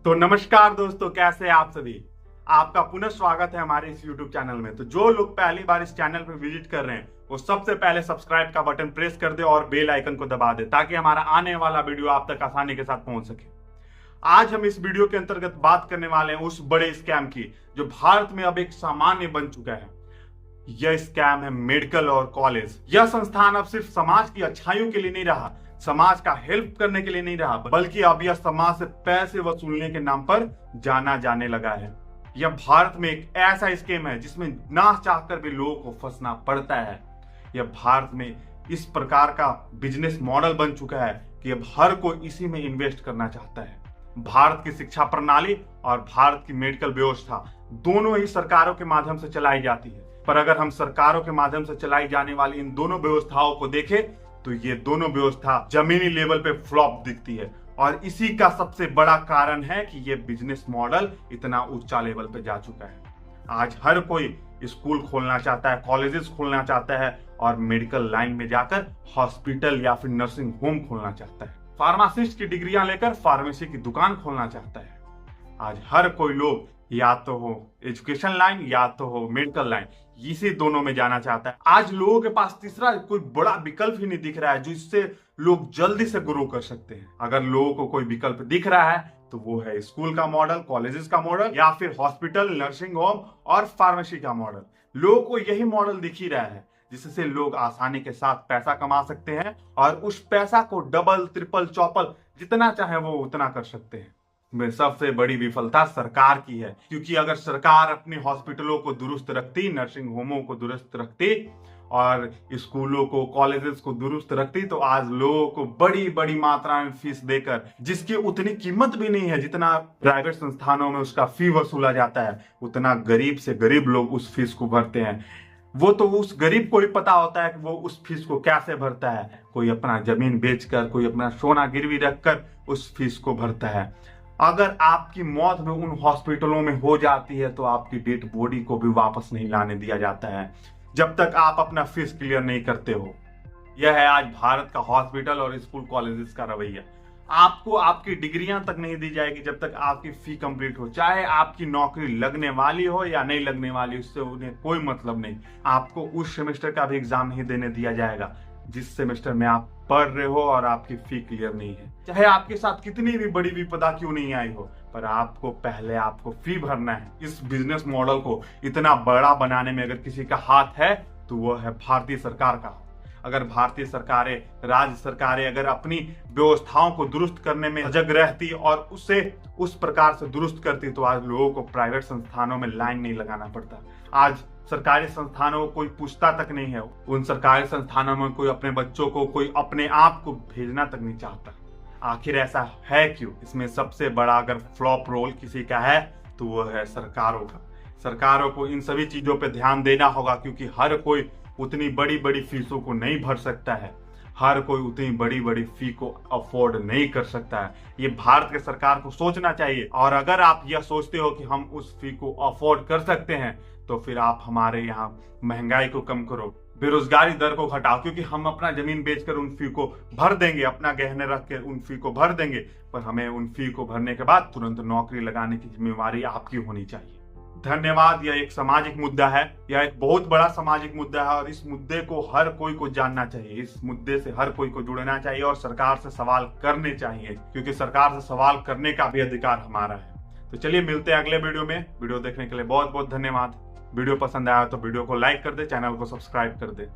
तो नमस्कार दोस्तों, कैसे हैं आप सभी। आपका पुनः स्वागत है हमारे इस YouTube चैनल में। तो जो लोग पहली बार इस चैनल पर विजिट कर रहे हैं वो सबसे पहले सब्सक्राइब का बटन प्रेस कर दे और बेल आइकन को दबा दे ताकि हमारा आने वाला वीडियो आप तक आसानी के साथ पहुंच सके। आज हम इस वीडियो के अंतर्गत बात करने वाले हैं उस बड़े स्कैम की जो भारत में अब एक सामान्य बन चुका है। यह स्कैम है मेडिकल और कॉलेज। यह संस्थान अब सिर्फ समाज की अच्छाइयों के लिए नहीं रहा, समाज का हेल्प करने के लिए नहीं रहा, बल्कि अब यह समाज से पैसे वसूलने के नाम पर जाना जाने लगा है। यह भारत में एक ऐसा स्कीम है जिसमें ना चाहकर भी लोगों को फंसना पड़ता है। यह भारत में इस प्रकार का बिजनेस मॉडल बन चुका है कि अब हर कोई इसी में इन्वेस्ट करना चाहता है। भारत की शिक्षा प्रणाली और भारत की मेडिकल व्यवस्था दोनों ही सरकारों के माध्यम से चलाई जाती है। पर अगर हम सरकारों के माध्यम से चलाई जाने वाली इन दोनों व्यवस्थाओं को देखें तो ये दोनों व्यवस्था जमीनी लेवल पे फ्लॉप दिखती है और इसी का सबसे बड़ा कारण है कि ये बिजनेस मॉडल इतना ऊंचा लेवल पे जा चुका है। आज हर कोई स्कूल खोलना चाहता है, कॉलेजेस खोलना चाहता है और मेडिकल लाइन में जाकर हॉस्पिटल या फिर नर्सिंग होम खोलना चाहता है। फार्मासिस्ट की डिग्रियां लेकर फार्मेसी की दुकान खोलना चाहता है। आज हर कोई लोग या तो हो एजुकेशन लाइन या तो हो मेडिकल लाइन, इसी दोनों में जाना चाहता है। आज लोगों के पास तीसरा कोई बड़ा विकल्प ही नहीं दिख रहा है जिससे लोग जल्दी से ग्रो कर सकते हैं। अगर लोगों को कोई विकल्प दिख रहा है तो वो है स्कूल का मॉडल, कॉलेजेस का मॉडल या फिर हॉस्पिटल, नर्सिंग होम और फार्मेसी का मॉडल। लोगों को यही मॉडल दिख ही रहा है जिससे लोग आसानी के साथ पैसा कमा सकते हैं और उस पैसा को डबल, ट्रिपल, चौपल जितना चाहे वो उतना कर सकते हैं। में सबसे बड़ी विफलता सरकार की है, क्योंकि अगर सरकार अपने हॉस्पिटलों को दुरुस्त रखती, नर्सिंग होमों को दुरुस्त रखती और स्कूलों को, कॉलेजेस को दुरुस्त रखती तो आज लोगों को बड़ी बड़ी मात्रा में फीस देकर, जिसकी उतनी कीमत भी नहीं है जितना प्राइवेट संस्थानों में उसका फी वसूला जाता है, उतना गरीब से गरीब लोग उस फीस को भरते हैं। वो तो उस गरीब को ही पता होता है कि वो उस फीस को कैसे भरता है। कोई अपना जमीन बेचकर, कोई अपना सोना गिरवी रखकर उस फीस को भरता है। अगर आपकी मौत भी उन हॉस्पिटलों में हो जाती है तो आपकी डेड बॉडी को भी वापस नहीं लाने दिया जाता है जब तक आप अपना फीस क्लियर नहीं करते हो। यह है आज भारत का हॉस्पिटल और स्कूल कॉलेजेस का रवैया। आपको आपकी डिग्रियां तक नहीं दी जाएगी जब तक आपकी फी कंप्लीट हो, चाहे आपकी नौकरी लगने वाली हो या नहीं लगने वाली, उससे उन्हें कोई मतलब नहीं। आपको उस सेमेस्टर का भी एग्जाम नहीं देने दिया जाएगा जिस सेमेस्टर में आप पढ़ रहे हो और आपकी फी क्लियर नहीं है। चाहे आपके साथ कितनी भी बड़ी विपदा क्यों नहीं आई हो, पर आपको पहले फी भरना है। इस बिजनेस मॉडल को इतना बड़ा बनाने में अगर किसी का हाथ है तो वो है भारतीय सरकार का। अगर भारतीय सरकारें, राज्य सरकारें अगर अपनी व्यवस्थाओं को दुरुस्त करने में सजग रहती और उसे उस प्रकार से दुरुस्त करती तो आज लोगों को प्राइवेट संस्थानों में लाइन नहीं लगाना पड़ता। आज सरकारी संस्थानों को कोई पूछता तक नहीं है। उन सरकारी संस्थानों में कोई अपने बच्चों को, कोई अपने आप को भेजना तक नहीं चाहता। आखिर ऐसा है क्यों? इसमें सबसे बड़ा अगर फ्लॉप रोल किसी का है तो वो है सरकारों का। सरकारों को इन सभी चीजों पे ध्यान देना होगा, क्योंकि हर कोई उतनी बड़ी बड़ी फीसों को नहीं भर सकता है। हर कोई उतनी बड़ी बड़ी फी को अफोर्ड नहीं कर सकता है। ये भारत के सरकार को सोचना चाहिए। और अगर आप यह सोचते हो कि हम उस फी को अफोर्ड कर सकते हैं तो फिर आप हमारे यहाँ महंगाई को कम करो, बेरोजगारी दर को घटाओ, क्योंकि हम अपना जमीन बेचकर उन फी को भर देंगे, अपना गहने रख कर उन फी को भर देंगे, पर हमें उन फी को भरने के बाद तुरंत नौकरी लगाने की जिम्मेवारी आपकी होनी चाहिए। धन्यवाद। यह एक सामाजिक मुद्दा है, यह एक बहुत बड़ा सामाजिक मुद्दा है और इस मुद्दे को हर कोई को जानना चाहिए। इस मुद्दे से हर कोई को जुड़ना चाहिए और सरकार से सवाल करने चाहिए, क्योंकि सरकार से सवाल करने का भी अधिकार हमारा है। तो चलिए मिलते हैं अगले वीडियो में। वीडियो देखने के लिए बहुत बहुत धन्यवाद। वीडियो पसंद आया तो वीडियो को लाइक कर दे, चैनल को सब्सक्राइब कर दे।